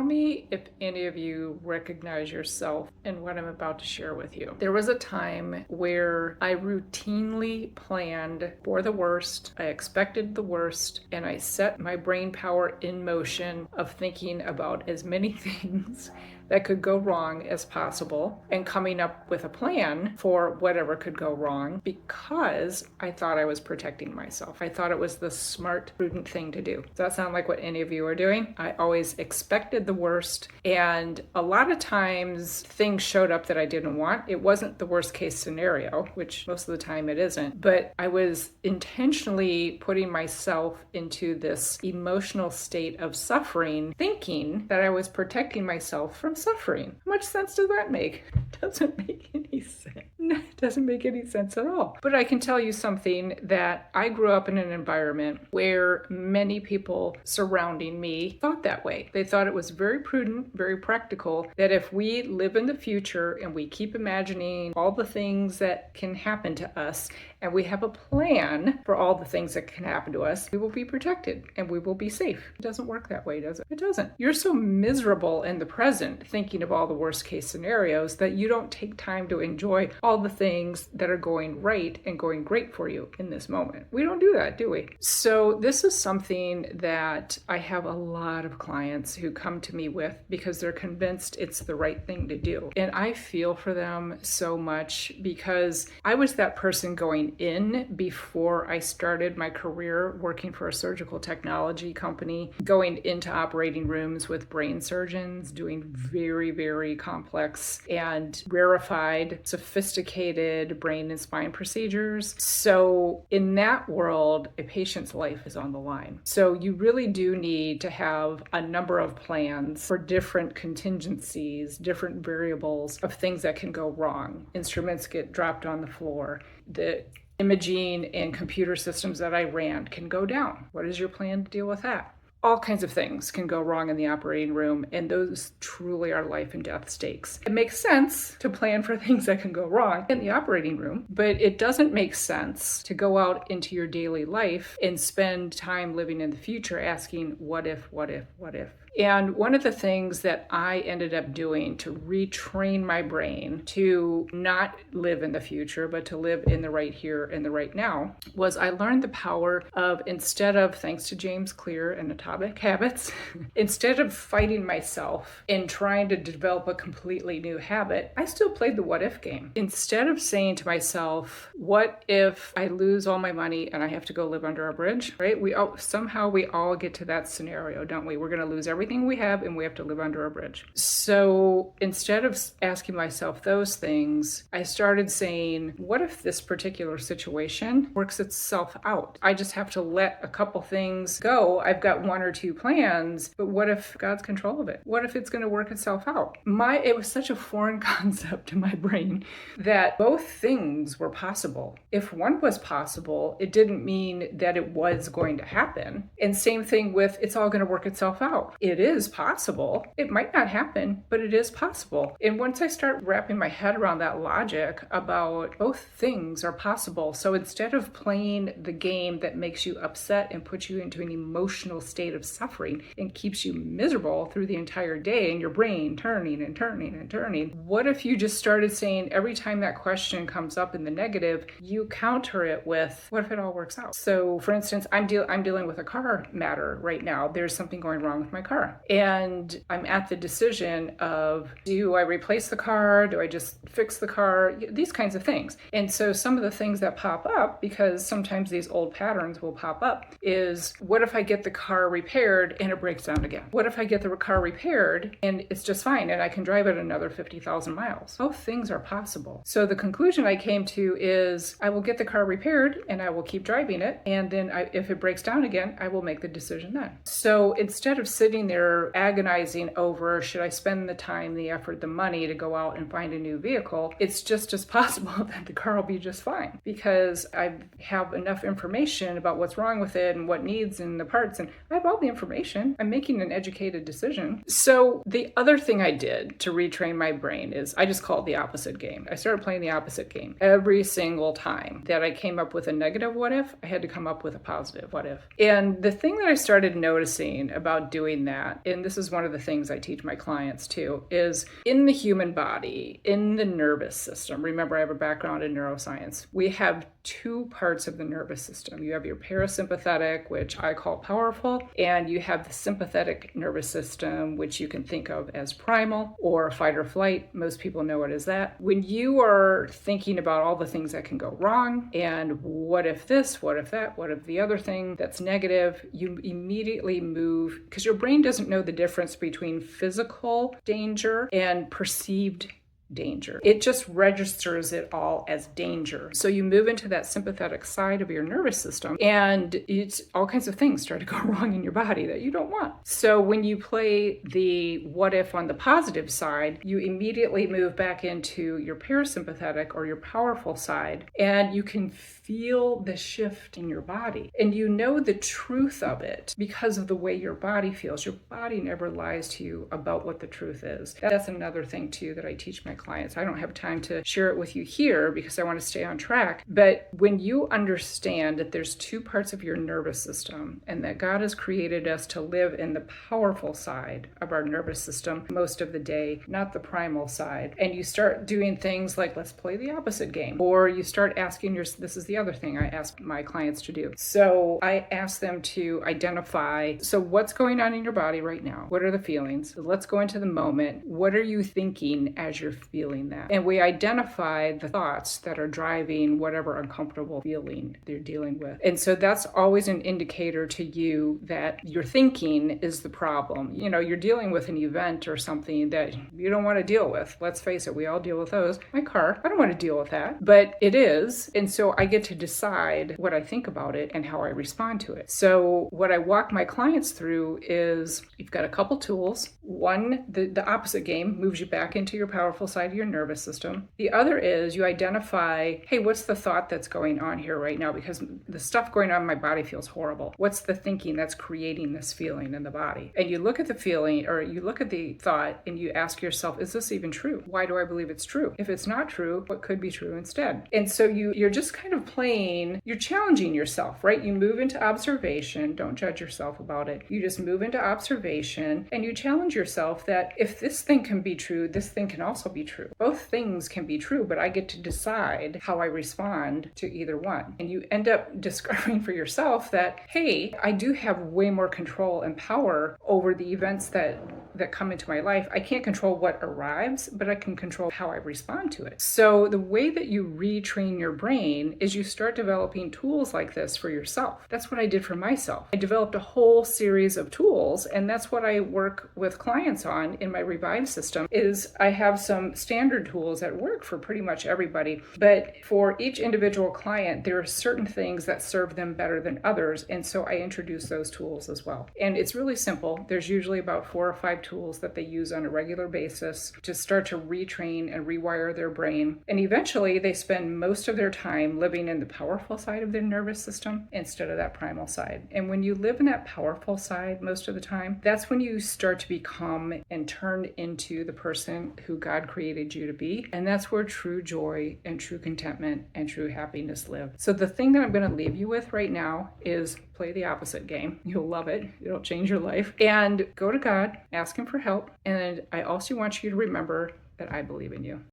me if any of you recognize yourself in what I'm about to share with you. There was a time where I routinely planned for the worst, I expected the worst, and I set my brain power in motion of thinking about as many things that could go wrong as possible and coming up with a plan for whatever could go wrong because I thought I was protecting myself. I thought it was the smart, prudent thing to do. Does that sound like what any of you are doing? I always expected the worst, and a lot of times things showed up that I didn't want. It wasn't the worst case scenario, which most of the time it isn't, but I was intentionally putting myself into this emotional state of suffering, thinking that I was protecting myself from suffering. How much sense does that make? It doesn't make any sense. It doesn't make any sense at all. But I can tell you something, that I grew up in an environment where many people surrounding me thought that way. They thought it was very prudent, very practical, that if we live in the future and we keep imagining all the things that can happen to us, and we have a plan for all the things that can happen to us, we will be protected and we will be safe. It doesn't work that way, does it? It doesn't. You're so miserable in the present thinking of all the worst case scenarios that you don't take time to enjoy all the things that are going right and going great for you in this moment. We don't do that, do we? So this is something that I have a lot of clients who come to me with because they're convinced it's the right thing to do. And I feel for them so much because I was that person going in before I started my career working for a surgical technology company, going into operating rooms with brain surgeons, doing very, very complex and rarefied, sophisticated brain and spine procedures. So in that world, a patient's life is on the line. So you really do need to have a number of plans for different contingencies, different variables of things that can go wrong. Instruments get dropped on the floor. The imaging and computer systems that I ran can go down. What is your plan to deal with that? All kinds of things can go wrong in the operating room, and those truly are life and death stakes. It makes sense to plan for things that can go wrong in the operating room, but it doesn't make sense to go out into your daily life and spend time living in the future asking, what if, what if, what if? And one of the things that I ended up doing to retrain my brain to not live in the future, but to live in the right here and the right now, was I learned the power of, instead of, thanks to James Clear and Atomic Habits, instead of fighting myself and trying to develop a completely new habit, I still played the what if game. Instead of saying to myself, what if I lose all my money and I have to go live under a bridge, right? Somehow we all get to that scenario, don't we? We're going to lose everything we have and we have to live under a bridge. So instead of asking myself those things, I started saying, what if this particular situation works itself out? I just have to let a couple things go. I've got one or two plans, but what if God's control of it? What if it's going to work itself out? It was such a foreign concept to my brain that both things were possible. If one was possible, it didn't mean that it was going to happen. And same thing with, it's all going to work itself out. It is possible. It might not happen, but it is possible. And once I start wrapping my head around that logic about both things are possible, so instead of playing the game that makes you upset and puts you into an emotional state of suffering and keeps you miserable through the entire day and your brain turning and turning and turning, what if you just started saying, every time that question comes up in the negative, you counter it with, what if it all works out? So for instance, I'm dealing with a car matter right now. There's something going wrong with my car. And I'm at the decision of, do I replace the car? Do I just fix the car? These kinds of things. And so some of the things that pop up, because sometimes these old patterns will pop up, is what if I get the car repaired and it breaks down again? What if I get the car repaired and it's just fine and I can drive it another 50,000 miles? Both things are possible. So the conclusion I came to is, I will get the car repaired and I will keep driving it. And then if it breaks down again, I will make the decision then. So instead of sitting there agonizing over, should I spend the time, the effort, the money to go out and find a new vehicle, it's just as possible that the car will be just fine because I have enough information about what's wrong with it and what needs and the parts, and I have all the information. I'm making an educated decision. So the other thing I did to retrain my brain is I just called the opposite game. I started playing the opposite game. Every single time that I came up with a negative what if, I had to come up with a positive what if. And the thing that I started noticing about doing that that, and this is one of the things I teach my clients too, is in the human body, in the nervous system. Remember, I have a background in neuroscience. We have two parts of the nervous system. You have your parasympathetic, which I call powerful, and you have the sympathetic nervous system, which you can think of as primal or fight or flight. Most people know it as that. When you are thinking about all the things that can go wrong, and what if this, what if that, what if the other thing that's negative, you immediately move, because your brain doesn't know the difference between physical danger and perceived danger. It just registers it all as danger. So you move into that sympathetic side of your nervous system, and it's all kinds of things start to go wrong in your body that you don't want. So when you play the what if on the positive side, you immediately move back into your parasympathetic or your powerful side, and you can feel the shift in your body. And you know the truth of it because of the way your body feels. Your body never lies to you about what the truth is. That's another thing too that I teach my clients. I don't have time to share it with you here because I want to stay on track. But when you understand that there's two parts of your nervous system and that God has created us to live in the powerful side of our nervous system most of the day, not the primal side, and you start doing things like, let's play the opposite game, or you start asking this is the other thing I ask my clients to do. So I ask them to identify, so what's going on in your body right now? What are the feelings? Let's go into the moment. What are you thinking as you're feeling that? And we identify the thoughts that are driving whatever uncomfortable feeling they're dealing with. And so that's always an indicator to you that your thinking is the problem. You know, you're dealing with an event or something that you don't want to deal with. Let's face it, we all deal with those. My car, I don't want to deal with that, but it is. And so I get to decide what I think about it and how I respond to it. So what I walk my clients through is you've got a couple tools. One, the opposite game moves you back into your powerful side of your nervous system. The other is you identify, hey, what's the thought that's going on here right now? Because the stuff going on in my body feels horrible. What's the thinking that's creating this feeling in the body? And you look at the feeling, or you look at the thought, and you ask yourself, is this even true? Why do I believe it's true? If it's not true, what could be true instead? And so you're just kind of playing, you're challenging yourself, right? You move into observation. Don't judge yourself about it. You just move into observation and you challenge yourself that if this thing can be true, this thing can also be true. Both things can be true, but I get to decide how I respond to either one. And you end up discovering for yourself that, hey, I do have way more control and power over the events that come into my life. I can't control what arrives, but I can control how I respond to it. So the way that you retrain your brain is you start developing tools like this for yourself. That's what I did for myself. I developed a whole series of tools, and that's what I work with clients on in my Revive system. Is I have some standard tools that work for pretty much everybody, but for each individual client, there are certain things that serve them better than others, and so I introduce those tools as well. And it's really simple. There's usually about 4 or 5 tools that they use on a regular basis to start to retrain and rewire their brain. And eventually they spend most of their time living in the powerful side of their nervous system instead of that primal side. And when you live in that powerful side most of the time, that's when you start to become and turn into the person who God created you to be. And that's where true joy and true contentment and true happiness live. So the thing that I'm going to leave you with right now is play the opposite game. You'll love it. It'll change your life. And go to God, ask Him for help. And I also want you to remember that I believe in you.